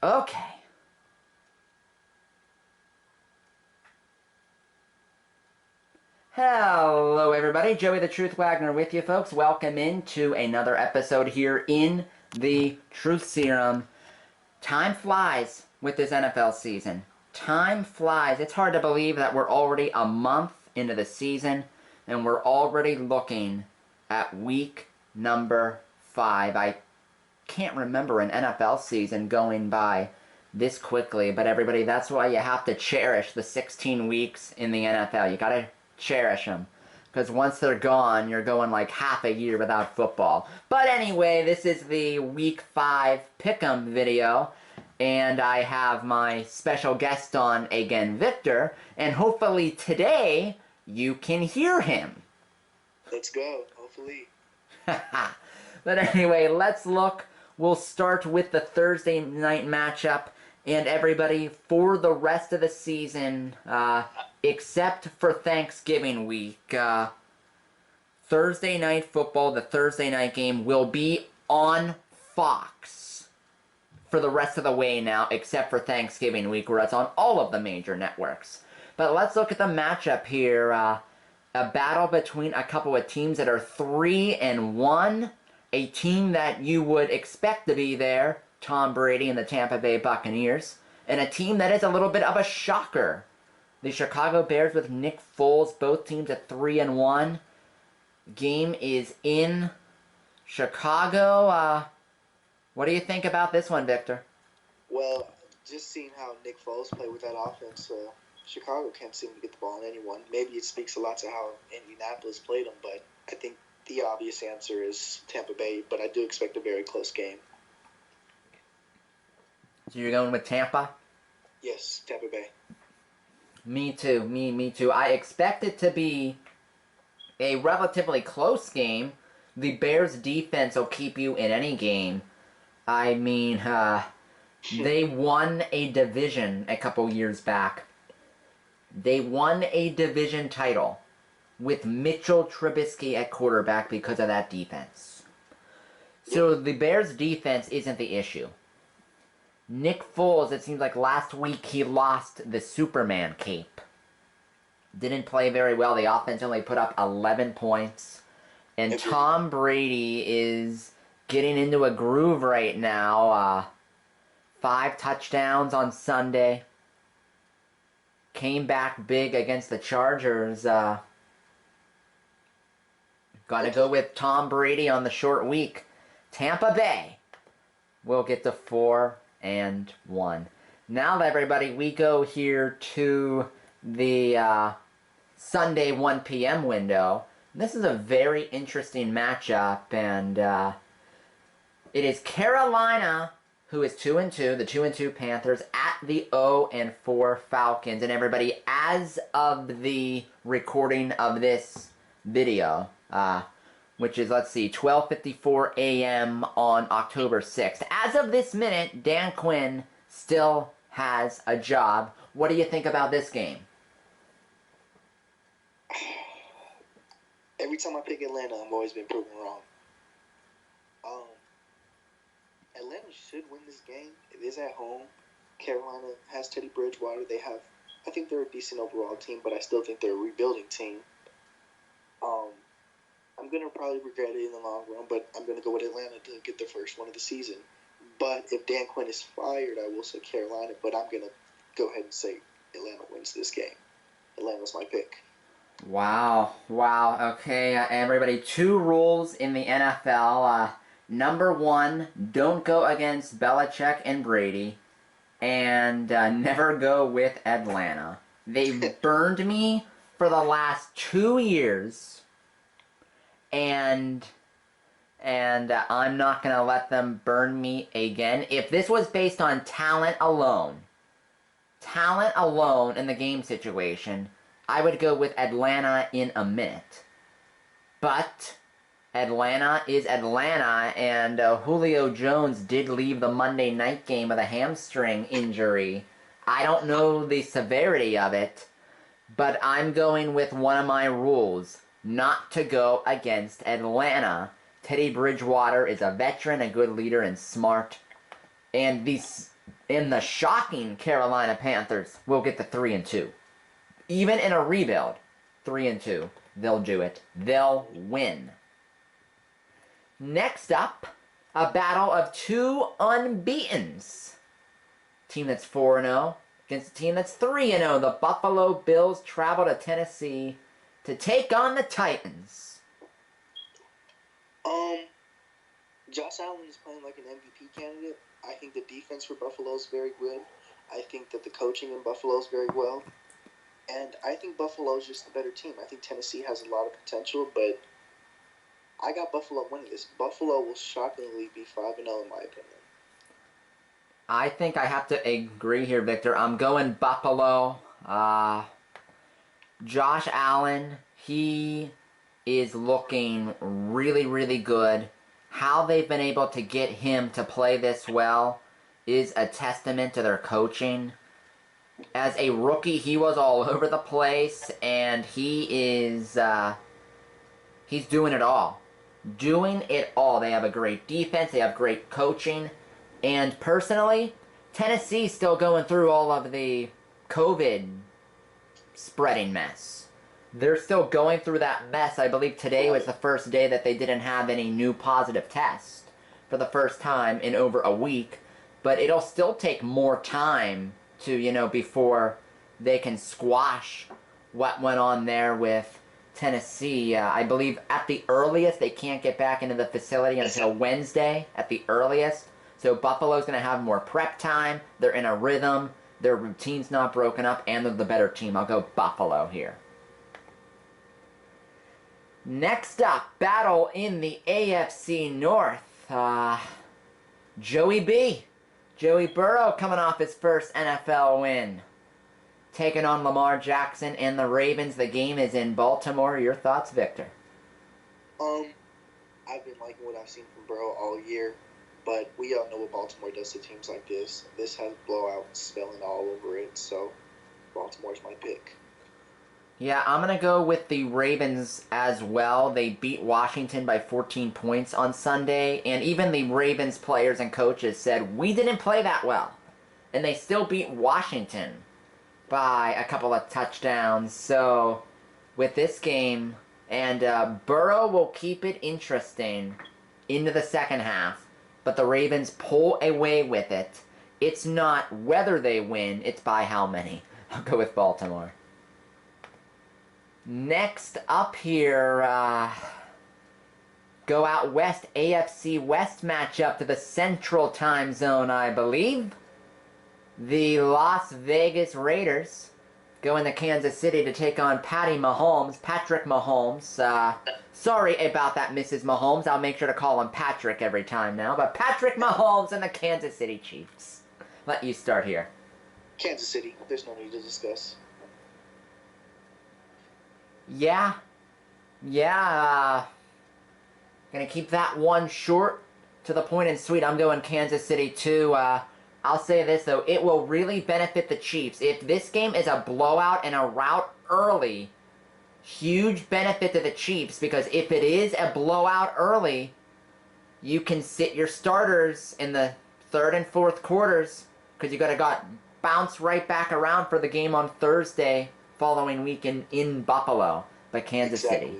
Okay. Hello, everybody. Joey the Truth Wagner with you, folks. Welcome into another episode here in the Truth Serum. Time flies with this NFL season. Time flies. It's hard to believe that we're already a month into the season, and we're already looking at week number 5. I can't remember an NFL season going by this quickly, but everybody, that's why you have to cherish the 16 weeks in the NFL. You gotta cherish them, because once they're gone, you're going like half a year without football. But anyway, this is the week 5 pick'em video, and I have my special guest on again, Victor, and hopefully today you can hear him. Let's go, hopefully. But anyway, let's look. We'll start with the Thursday night matchup, and everybody, for the rest of the season, except for Thanksgiving week, Thursday night football, the Thursday night game, will be on Fox for the rest of the way now, except for Thanksgiving week, where it's on all of the major networks. But let's look at the matchup here. A battle between a couple of teams that are 3-1. A team that you would expect to be there, Tom Brady and the Tampa Bay Buccaneers, and a team that is a little bit of a shocker. The Chicago Bears with Nick Foles, both teams at 3-1. Game is in Chicago. What do you think about this one, Victor? Well, just seeing how Nick Foles played with that offense, Chicago can't seem to get the ball on anyone. Maybe it speaks a lot to how Indianapolis played them, but I think the obvious answer is Tampa Bay, but I do expect a very close game. So you're going with Tampa? Yes, Tampa Bay. Me too. Me too. I expect it to be a relatively close game. The Bears' defense will keep you in any game. I mean, they won a division a couple years back. They won a division title with Mitchell Trubisky at quarterback because of that defense. So the Bears' defense isn't the issue. Nick Foles, it seems like last week he lost the Superman cape. Didn't play very well. The offense only put up 11 points. And Tom Brady is getting into a groove right now. 5 touchdowns on Sunday. Came back big against the Chargers. Gotta go with Tom Brady on the short week. Tampa Bay will get to 4-1. Now, everybody, we go here to the Sunday 1 p.m. window. This is a very interesting matchup, and it is Carolina, who is 2-2, the 2-2 Panthers, at the 0-4 Falcons. And everybody, as of the recording of this video, which is, let's see, 12:54 a.m. on October 6th. As of this minute, Dan Quinn still has a job. What do you think about this game? Every time I pick Atlanta, I've always been proven wrong. Atlanta should win this game. It is at home. Carolina has Teddy Bridgewater. I think they're a decent overall team, but I still think they're a rebuilding team. I'm going to probably regret it in the long run, but I'm going to go with Atlanta to get the first one of the season. But if Dan Quinn is fired, I will say Carolina, but I'm going to go ahead and say Atlanta wins this game. Atlanta's my pick. Wow. Okay, everybody, 2 rules in the NFL. Number 1, don't go against Belichick and Brady, and never go with Atlanta. They've burned me for the last 2 years. And I'm not going to let them burn me again. If this was based on talent alone in the game situation, I would go with Atlanta in a minute. But Atlanta is Atlanta, and Julio Jones did leave the Monday night game with a hamstring injury. I don't know the severity of it, but I'm going with one of my rules. Not to go against Atlanta. Teddy Bridgewater is a veteran, a good leader, and smart. And And the shocking Carolina Panthers will get the 3-2. Even in a rebuild, 3-2, they'll do it. They'll win. Next up, a battle of two unbeatens. Team that's 4-0 against a team that's 3-0. The Buffalo Bills travel to Tennessee to take on the Titans. Josh Allen is playing like an MVP candidate. I think the defense for Buffalo is very good. I think that the coaching in Buffalo is very well. And I think Buffalo is just a better team. I think Tennessee has a lot of potential, but I got Buffalo winning this. Buffalo will shockingly be 5-0 in my opinion. I think I have to agree here, Victor. I'm going Buffalo. Josh Allen, he is looking really, really good. How they've been able to get him to play this well is a testament to their coaching. As a rookie, he was all over the place, and he's doing it all. Doing it all. They have a great defense, they have great coaching, and personally, Tennessee's still going through all of the COVID spreading mess. They're still going through that mess. I believe today was the first day that they didn't have any new positive tests for the first time in over a week. But it'll still take more time to, before they can squash what went on there with Tennessee. I believe at the earliest they can't get back into the facility until Wednesday at the earliest. So Buffalo's going to have more prep time. They're in a rhythm. Their routine's not broken up, and they're the better team. I'll go Buffalo here. Next up, battle in the AFC North. Joey Burrow coming off his first NFL win. Taking on Lamar Jackson and the Ravens. The game is in Baltimore. Your thoughts, Victor? I've been liking what I've seen from Burrow all year, but we all know what Baltimore does to teams like this. This has blowout spelling all over it, so Baltimore's my pick. Yeah, I'm going to go with the Ravens as well. They beat Washington by 14 points on Sunday, and even the Ravens players and coaches said, we didn't play that well. And they still beat Washington by a couple of touchdowns. So, with this game, and Burrow will keep it interesting into the second half, but the Ravens pull away with it. It's not whether they win, it's by how many. I'll go with Baltimore. Next up here, go out west, AFC West matchup to the Central Time Zone, I believe. The Las Vegas Raiders go into Kansas City to take on Patrick Mahomes. Sorry about that, Mrs. Mahomes. I'll make sure to call him Patrick every time now. But Patrick Mahomes and the Kansas City Chiefs. Let you start here. Kansas City. There's no need to discuss. Yeah, gonna keep that one short to the point and sweet. I'm going Kansas City too. I'll say this though, it will really benefit the Chiefs. If this game is a blowout and a rout early, huge benefit to the Chiefs, because if it is a blowout early, you can sit your starters in the third and fourth quarters, because you got bounce right back around for the game on Thursday following week in Buffalo by Kansas City.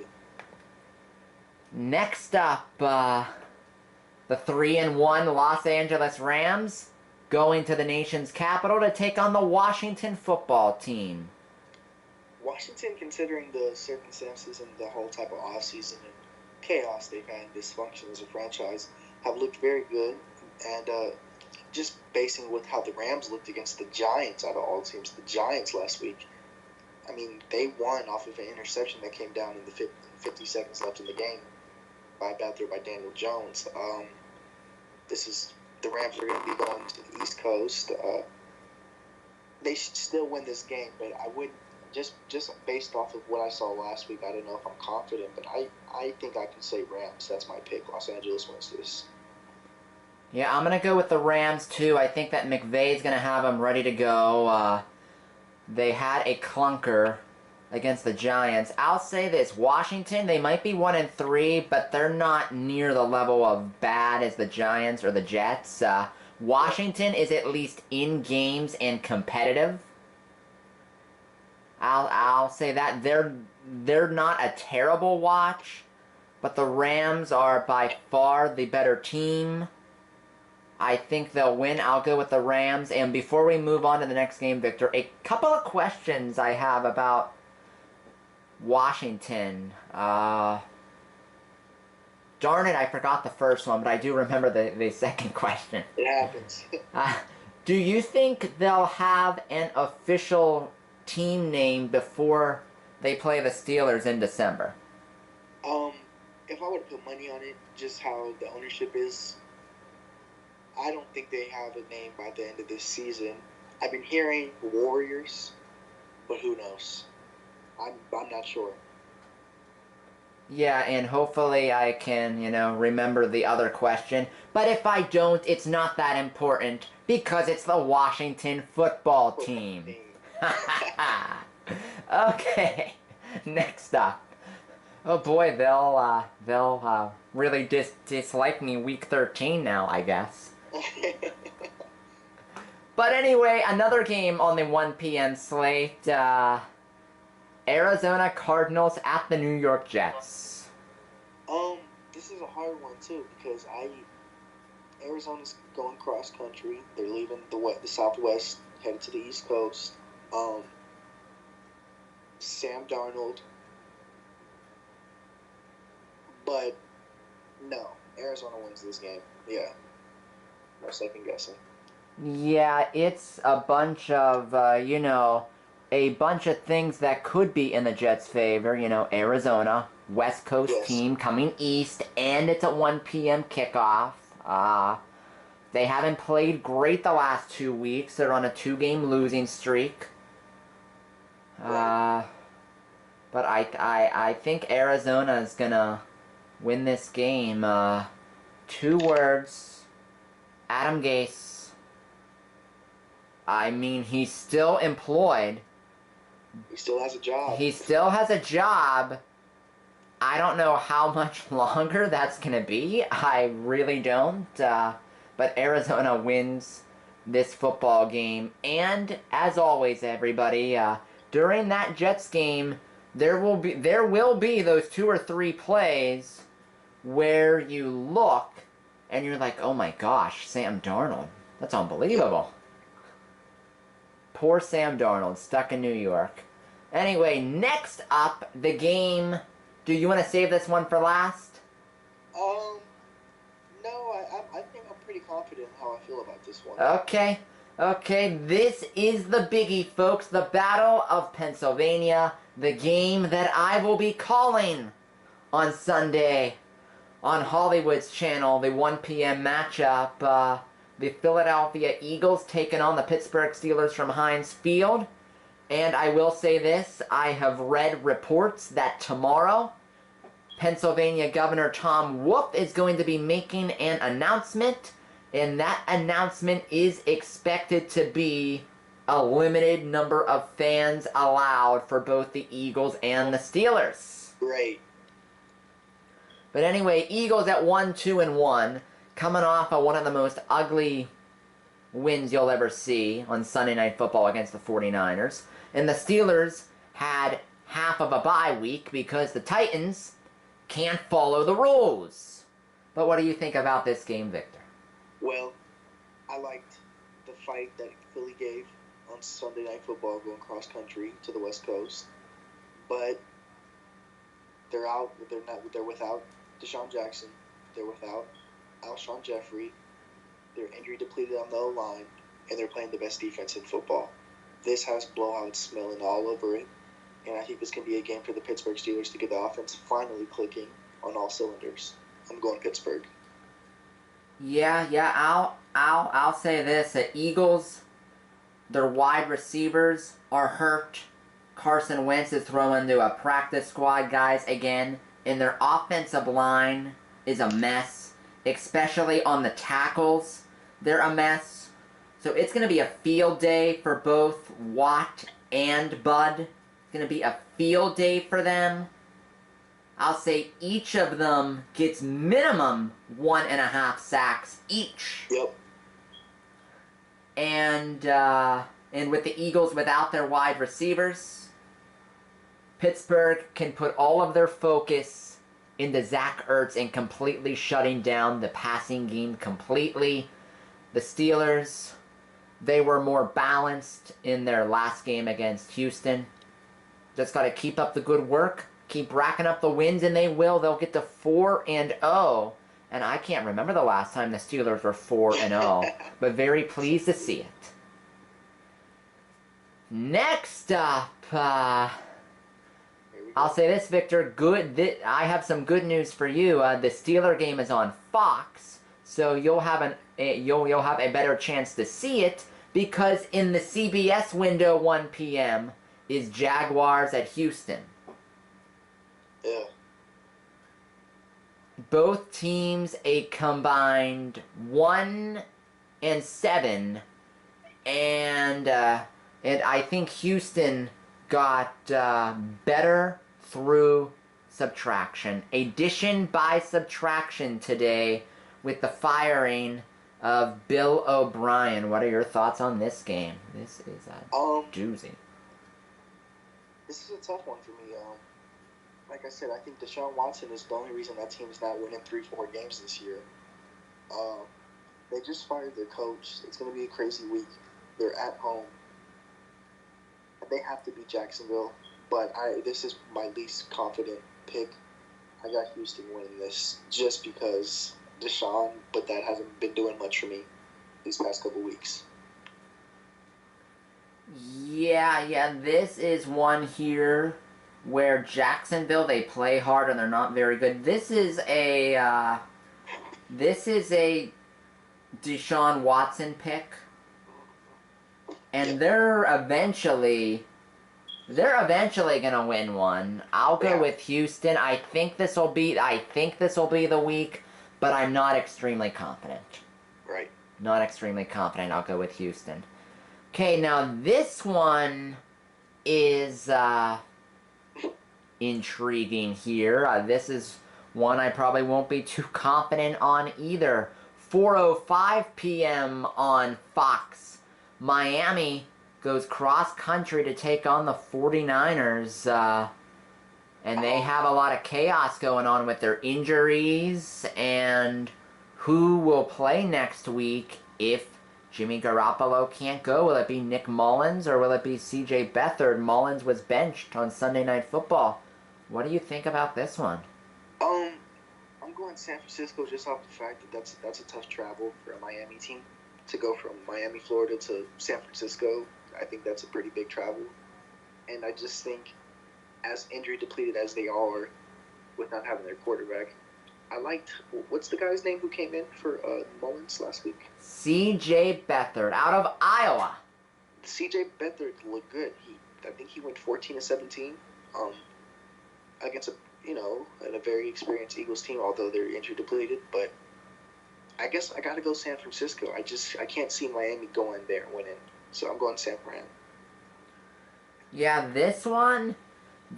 Next up, the 3-1 Los Angeles Rams going to the nation's capital to take on the Washington football team. Washington, considering the circumstances and the whole type of offseason and chaos they've had and dysfunction as a franchise, have looked very good. And just basing with how the Rams looked against the Giants out of all teams, the Giants last week, I mean, they won off of an interception that came down in the 50 seconds left in the game by a bad throw by Daniel Jones. The Rams are going to be going to the East Coast. They should still win this game, but I would just based off of what I saw last week, I don't know if I'm confident, but I think I can say Rams. That's my pick. Los Angeles wins this. Yeah, I'm going to go with the Rams too. I think that McVay's going to have them ready to go. They had a clunker against the Giants. I'll say this, Washington, they might be 1-3, but they're not near the level of bad as the Giants or the Jets. Washington is at least in games and competitive. I'll say that they're not a terrible watch, but the Rams are by far the better team. I think they'll win. I'll go with the Rams. And before we move on to the next game, Victor, a couple of questions I have about Washington. Darn it, I forgot the first one, but I do remember the second question. It happens. Do you think they'll have an official team name before they play the Steelers in December? If I were to put money on it, just how the ownership is, I don't think they have a name by the end of this season. I've been hearing Warriors, but who knows? I'm not sure. Yeah, and hopefully I can, remember the other question. But if I don't, it's not that important because it's the Washington football team. Okay, next up. Oh boy, they'll really dislike me week 13 now, I guess. But anyway, another game on the 1 p.m. slate. Arizona Cardinals at the New York Jets. This is a hard one too because Arizona's going cross country. They're leaving the Southwest, headed to the East Coast. Sam Darnold, but no, Arizona wins this game. Yeah, no second guessing. Yeah, it's a bunch of a bunch of things that could be in the Jets' favor. Arizona, West Coast team coming east, and it's a 1 p.m. kickoff. They haven't played great the last 2 weeks. They're on a 2-game losing streak. Right. But I think Arizona is gonna win this game. 2 words. Adam Gase. I mean, he's still employed. He still has a job. He still has a job. I don't know how much longer that's going to be. I really don't. But Arizona wins this football game. And, as always, everybody, during that Jets game, there will be those 2 or 3 plays where you look and you're like, oh my gosh, Sam Darnold. That's unbelievable. Poor Sam Darnold, stuck in New York. Anyway, next up, the game. Do you want to save this one for last? No, I think I'm pretty confident in how I feel about this one. Okay, this is the biggie, folks. The Battle of Pennsylvania. The game that I will be calling on Sunday on Hollywood's channel. The 1 p.m. matchup. The Philadelphia Eagles taking on the Pittsburgh Steelers from Heinz Field. And I will say this, I have read reports that tomorrow, Pennsylvania Governor Tom Wolf is going to be making an announcement, and that announcement is expected to be a limited number of fans allowed for both the Eagles and the Steelers. Great. But anyway, Eagles at 1-2-1, coming off of one of the most ugly wins you'll ever see on Sunday Night Football against the 49ers. And the Steelers had half of a bye week because the Titans can't follow the rules. But what do you think about this game, Victor? Well, I liked the fight that Philly gave on Sunday Night Football going cross country to the West Coast. But they're out. They're without Deshaun Jackson. They're without Alshon Jeffrey. They're injury depleted on the O-line, and they're playing the best defense in football. This has blowout smelling all over it, and I think this can be a game for the Pittsburgh Steelers to get the offense finally clicking on all cylinders. I'm going Pittsburgh. Yeah, I'll say this: the Eagles, their wide receivers are hurt. Carson Wentz is thrown into a practice squad, guys, again, and their offensive line is a mess, especially on the tackles. They're a mess. So it's going to be a field day for both Watt and Bud. It's going to be a field day for them. I'll say each of them gets minimum 1.5 sacks each. Yep. and with the Eagles without their wide receivers, Pittsburgh can put all of their focus into Zach Ertz and completely shutting down the passing game completely. The Steelers, they were more balanced in their last game against Houston. Just got to keep up the good work, keep racking up the wins, and they will. They'll get to 4-0. And I can't remember the last time the Steelers were 4-0, but very pleased to see it. Next up, I'll say this, Victor. I have some good news for you. The Steeler game is on Fox, so you'll have you'll have a better chance to see it because in the CBS window, 1 p.m. is Jaguars at Houston. Yeah. Both teams a combined 1-7, and I think Houston got better through subtraction. Addition by subtraction today with the firing of Bill O'Brien. What are your thoughts on this game? This is a doozy. This is a tough one for me. Like I said, I think Deshaun Watson is the only reason that team is not winning 3-4 games this year. They just fired their coach. It's going to be a crazy week. They're at home. And they have to beat Jacksonville. But this is my least confident pick. I got Houston winning this just because Deshaun, but that hasn't been doing much for me these past couple weeks. Yeah, this is one here where Jacksonville, they play hard and they're not very good. This is a Deshaun Watson pick, and they're eventually gonna win one. I'll go with Houston. I think this will be the week, but I'm not extremely confident. Right. Not extremely confident. I'll go with Houston. Okay, now this one is intriguing here. This is one I probably won't be too confident on either. 4:05 p.m. on Fox. Miami goes cross-country to take on the 49ers. And they have a lot of chaos going on with their injuries and who will play next week if Jimmy Garoppolo can't go. Will it be Nick Mullins or will it be C.J. Beathard? Mullins was benched on Sunday Night Football. What do you think about this one? I'm going San Francisco just off the fact that that's a tough travel for a Miami team to go from Miami, Florida to San Francisco. I think that's a pretty big travel, and I just think, as injury depleted as they are, with not having their quarterback, I liked what's the guy's name who came in for Mullins last week? C.J. Beathard out of Iowa. C.J. Beathard looked good. I think he went 14-17 against a very experienced Eagles team, although they're injury depleted. But I guess I got to go San Francisco. I can't see Miami going there and winning, so I'm going San Fran. Yeah, this one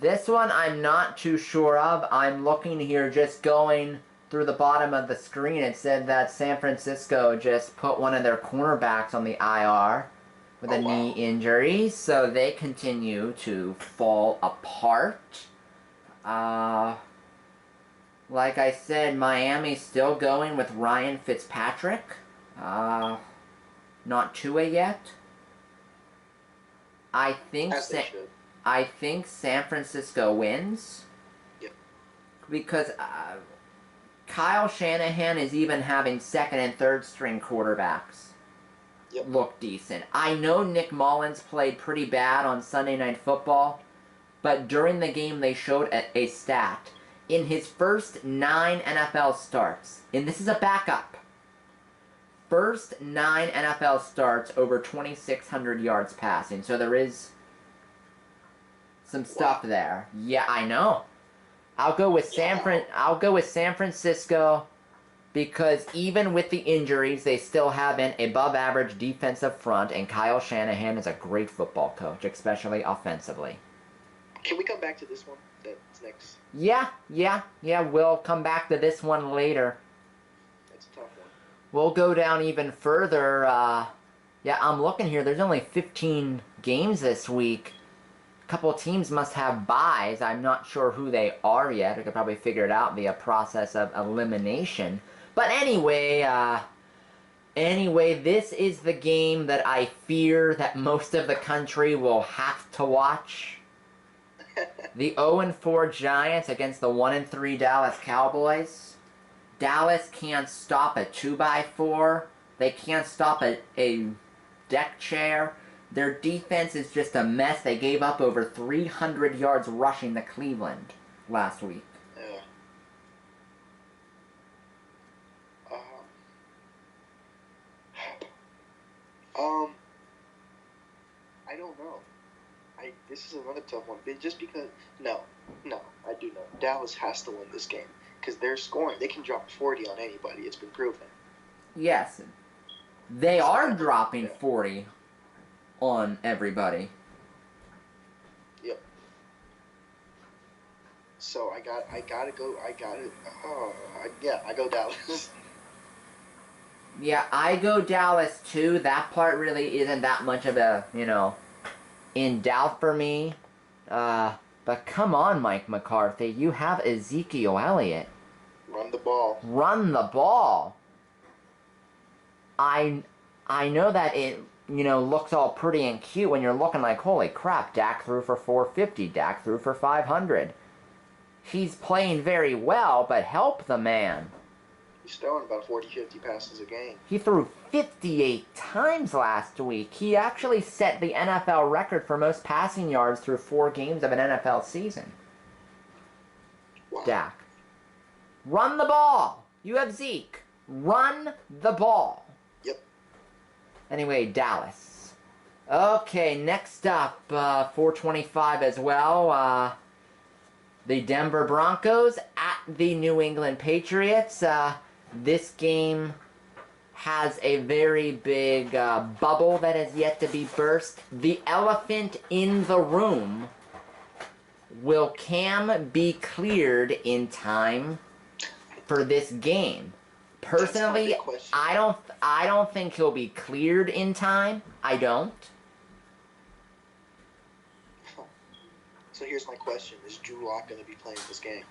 I'm not too sure of. I'm looking here, just going through the bottom of the screen. It said that San Francisco just put one of their cornerbacks on the IR with a knee injury, so they continue to fall apart. Like I said, Miami's still going with Ryan Fitzpatrick. Not Tua yet. I think San Francisco wins. Yep. Because Kyle Shanahan is even having second and third string quarterbacks look decent. I know Nick Mullins played pretty bad on Sunday Night Football, but during the game they showed a stat. In his first 9 NFL starts, and this is a backup, first 9 NFL starts over 2,600 yards passing. So there is some stuff there. Yeah, I know. I'll go with San Francisco because even with the injuries, they still have an above-average defensive front, and Kyle Shanahan is a great football coach, especially offensively. Can we come back to this one? That's next. Yeah. We'll come back to this one later. That's a tough one. We'll go down even further. Yeah, I'm looking here. There's only 15 games this week. A couple teams must have byes. I'm not sure who they are yet. I could probably figure it out via process of elimination. But anyway, this is the game that I fear that most of the country will have to watch. The 0-4 Giants against the 1-3 Dallas Cowboys. Dallas can't stop a 2x4. They can't stop a deck chair. Their defense is just a mess. They gave up over 300 yards rushing to Cleveland last week. Yeah. I don't know. This is another tough one. Just because, no, I do know. Dallas has to win this game because they're scoring. They can drop 40 on anybody. It's been proven. Yes, they are dropping 40 on everybody. Yep. So I go Dallas. Yeah, I go Dallas too. That part really isn't that much of a, in doubt for me. But come on, Mike McCarthy. You have Ezekiel Elliott. Run the ball. Run the ball. I know that it, looks all pretty and cute when you're looking like, holy crap, Dak threw for 450, Dak threw for 500. He's playing very well, but help the man. He's throwing about 40, 50 passes a game. He threw 58 times last week. He actually set the NFL record for most passing yards through 4 games of an NFL season. Wow. Dak. Run the ball. You have Zeke. Run the ball. Yep. Anyway, Dallas. Okay, next up, 425 as well. The Denver Broncos at the New England Patriots. This game has a very big bubble that has yet to be burst. The elephant in the room. Will Cam be cleared in time for this game? Personally, I don't think he'll be cleared in time. I don't. So here's my question: is Drew Lock going to be playing this game?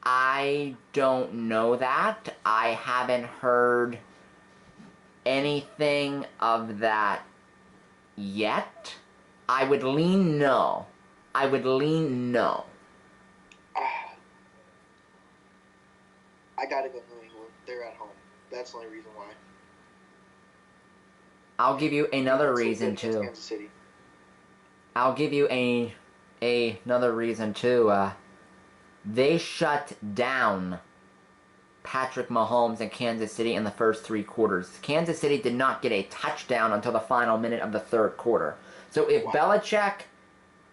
I don't know that. I haven't heard anything of that yet. I would lean no. I gotta go New England. They're at home. That's the only reason why. I'll give you another reason too. Kansas City. I'll give you another reason too. They shut down Patrick Mahomes in Kansas City in the first 3 quarters. Kansas City did not get a touchdown until the final minute of the 3rd quarter. So if Belichick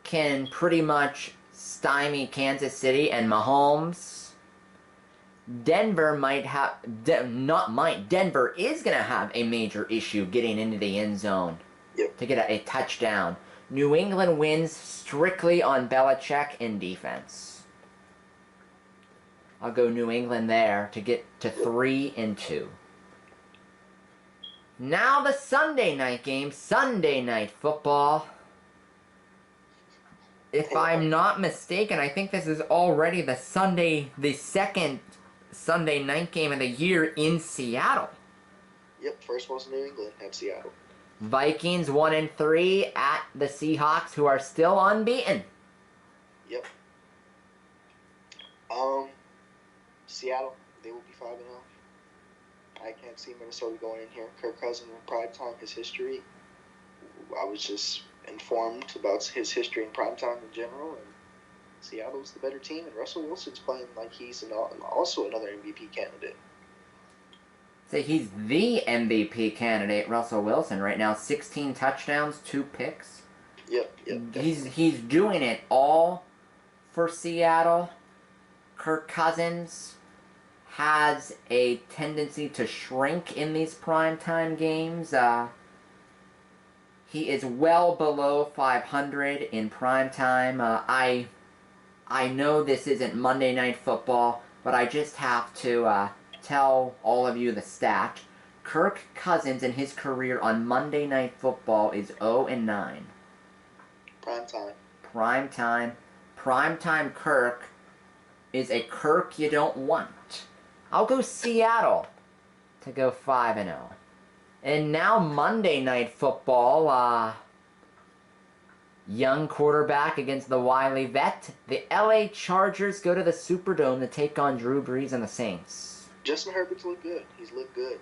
can pretty much stymie Kansas City and Mahomes, Denver Denver is going to have a major issue getting into the end zone to get a touchdown. New England wins strictly on Belichick in defense. I'll go New England there to get to 3-2. Now the Sunday night game, Sunday Night Football. If I'm not mistaken, I think this is already the second Sunday night game of the year in Seattle. Yep, first one's New England at Seattle. Vikings 1-3 at the Seahawks, who are still unbeaten. Yep. Seattle, they will be 5-0. I can't see Minnesota going in here. Kirk Cousins in primetime, his history. I was just informed about his history in primetime in general, and Seattle's the better team, and Russell Wilson's playing like he's also another MVP candidate. So he's the MVP candidate, Russell Wilson, right now. 16 touchdowns, 2 picks. Yep. He's doing it all for Seattle. Kirk Cousins has a tendency to shrink in these primetime games. He is well below 500 in primetime. I know this isn't Monday Night Football, but I just have to tell all of you the stat. Kirk Cousins in his career on Monday Night Football is 0-9. Prime time. Prime time. Prime time Kirk is a Kirk you don't want. I'll go Seattle to go 5-0. And now Monday Night Football, young quarterback against the wily vet. The LA Chargers go to the Superdome to take on Drew Brees and the Saints. Justin Herbert's looked good. He's looked good.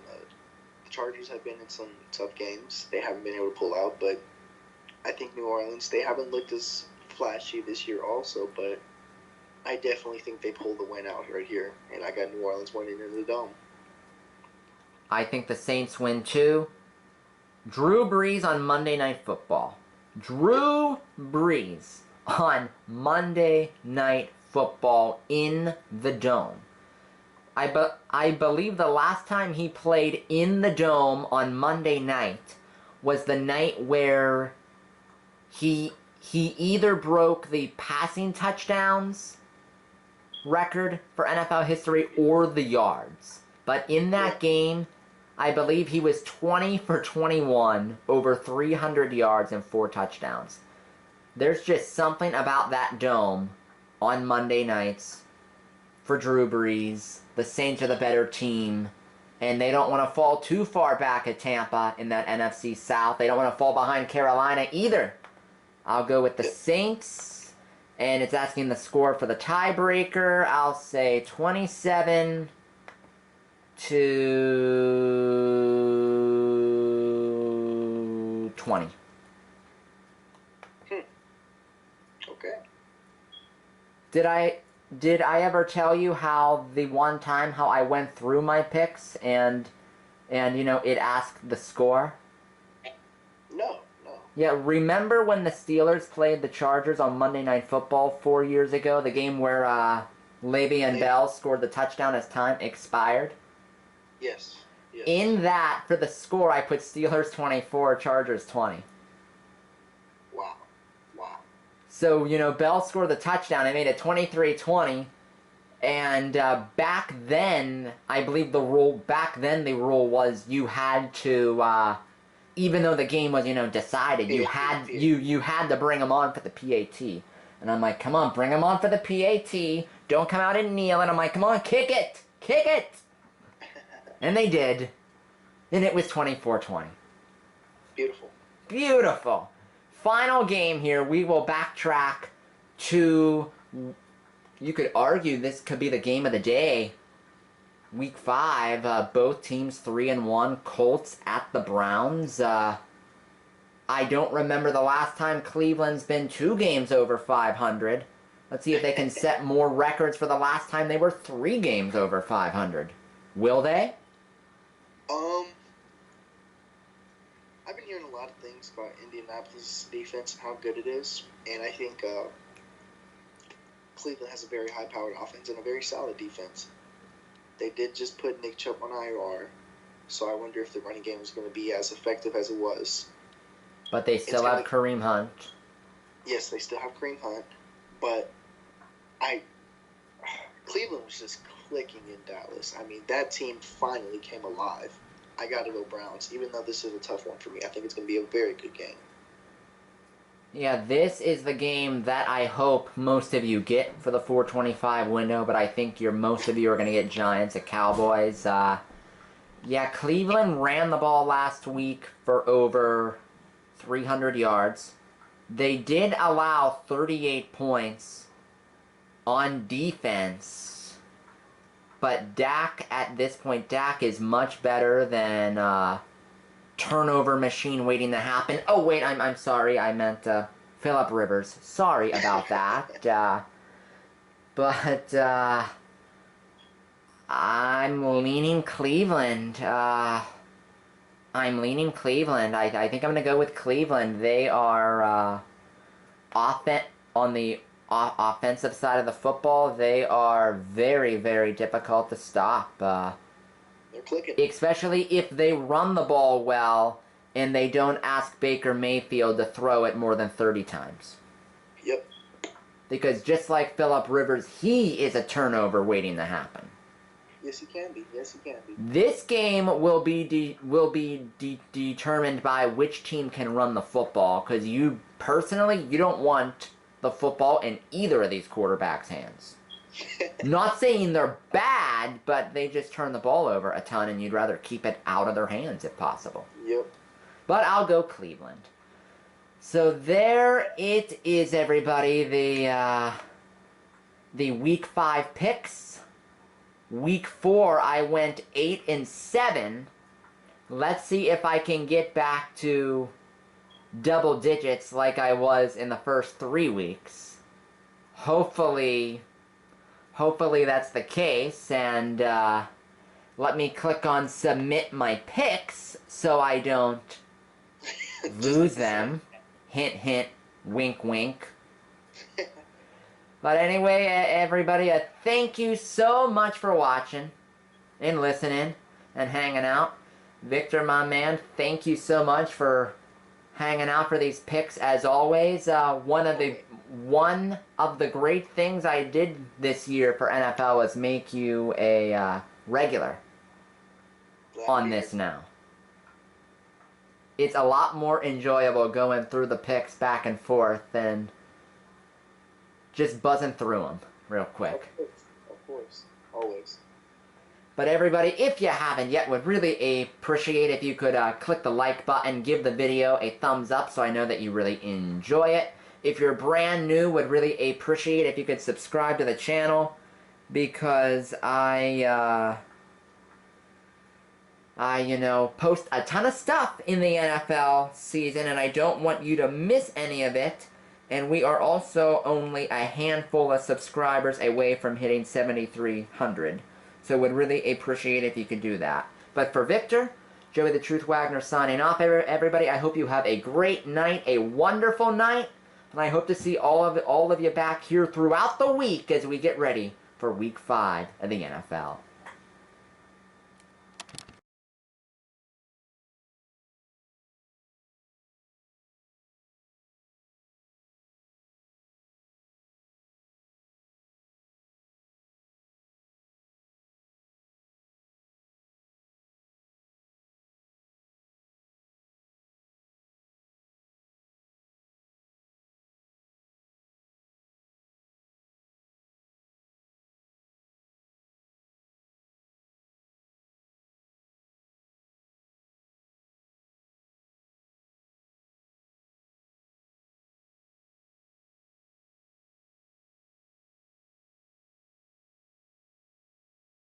The Chargers have been in some tough games. They haven't been able to pull out, but I think New Orleans, they haven't looked as flashy this year also, but I definitely think they pull the win out right here, and I got New Orleans winning in the Dome. I think the Saints win too. Drew Brees on Monday Night Football. Drew Brees on Monday Night Football in the Dome. I believe the last time he played in the Dome on Monday night was the night where he either broke the passing touchdowns record for NFL history or the yards. But in that game, I believe he was 20 for 21, over 300 yards and 4 touchdowns. There's just something about that Dome on Monday nights for Drew Brees. The Saints are the better team, and they don't want to fall too far back at Tampa in that NFC South. They don't want to fall behind Carolina either. I'll go with the Saints, and it's asking the score for the tiebreaker. I'll say 27-20. Okay. Did I ever tell you how the one time how I went through my picks and it asked the score? No. Yeah, remember when the Steelers played the Chargers on Monday Night Football 4 years ago? The game where Le'Veon Bell scored the touchdown as time expired? Yes. In that, for the score, I put Steelers 24, Chargers 20. Wow. So, Bell scored the touchdown. I made it 23-20. And back then, I believe the rule was you had to, even though the game was, decided, you had to bring them on for the PAT. And I'm like, come on, bring them on for the PAT. Don't come out and kneel. And I'm like, come on, kick it. And they did. And it was 24-20. Beautiful. Final game here. We will backtrack to, you could argue this could be the game of the day. Week 5, both teams 3-1. Colts at the Browns. I don't remember the last time Cleveland's been 2 games over 500. Let's see if they can set more records for the last time they were 3 games over 500. Will they? I've been hearing a lot of things about Indianapolis' defense and how good it is, and I think Cleveland has a very high-powered offense and a very solid defense. They did just put Nick Chubb on IR, so I wonder if the running game is going to be as effective as it was. But they still have Kareem Hunt. Yes, they still have Kareem Hunt, but Cleveland was just clicking in Dallas. I mean, that team finally came alive. I got to go Browns, even though this is a tough one for me. I think it's going to be a very good game. Yeah, this is the game that I hope most of you get for the 425 window, but I think most of you are going to get Giants at Cowboys. Cleveland ran the ball last week for over 300 yards. They did allow 38 points on defense. But Dak, at this point, Dak is much better than turnover machine waiting to happen. Oh, wait, I'm sorry. I meant Phillip Rivers. Sorry about that. But I'm leaning Cleveland. I think I'm going to go with Cleveland. They are on the offensive side of the football. They are very, very difficult to stop. They're clicking. Especially if they run the ball well and they don't ask Baker Mayfield to throw it more than 30 times. Yep. Because just like Phillip Rivers, he is a turnover waiting to happen. Yes, he can be. Yes, he can be. This game will be determined by which team can run the football, because you don't want the football in either of these quarterbacks' hands. Not saying they're bad, but they just turn the ball over a ton, and you'd rather keep it out of their hands if possible. Yep. But I'll go Cleveland. So there it is, everybody. The Week 5 picks. Week 4, I went 8-7. Let's see if I can get back to double digits like I was in the first 3 weeks. Hopefully that's the case, and let me click on submit my picks so I don't lose them. Hint, hint, wink, wink. But anyway, everybody, thank you so much for watching and listening and hanging out. Victor, my man, thank you so much for hanging out for these picks as always. One of the great things I did this year for NFL was make you a regular on this now. It's a lot more enjoyable going through the picks back and forth than just buzzing through them real quick. Of course. Always. But everybody, if you haven't yet, would really appreciate if you could click the like button, give the video a thumbs up so I know that you really enjoy it. If you're brand new, would really appreciate if you could subscribe to the channel, because I post a ton of stuff in the NFL season, and I don't want you to miss any of it. And we are also only a handful of subscribers away from hitting 7,300. So would really appreciate if you could do that. But for Victor, Joey the Truth Wagner signing off, everybody. I hope you have a great night, a wonderful night. And I hope to see all of you back here throughout the week as we get ready for Week 5 of the NFL.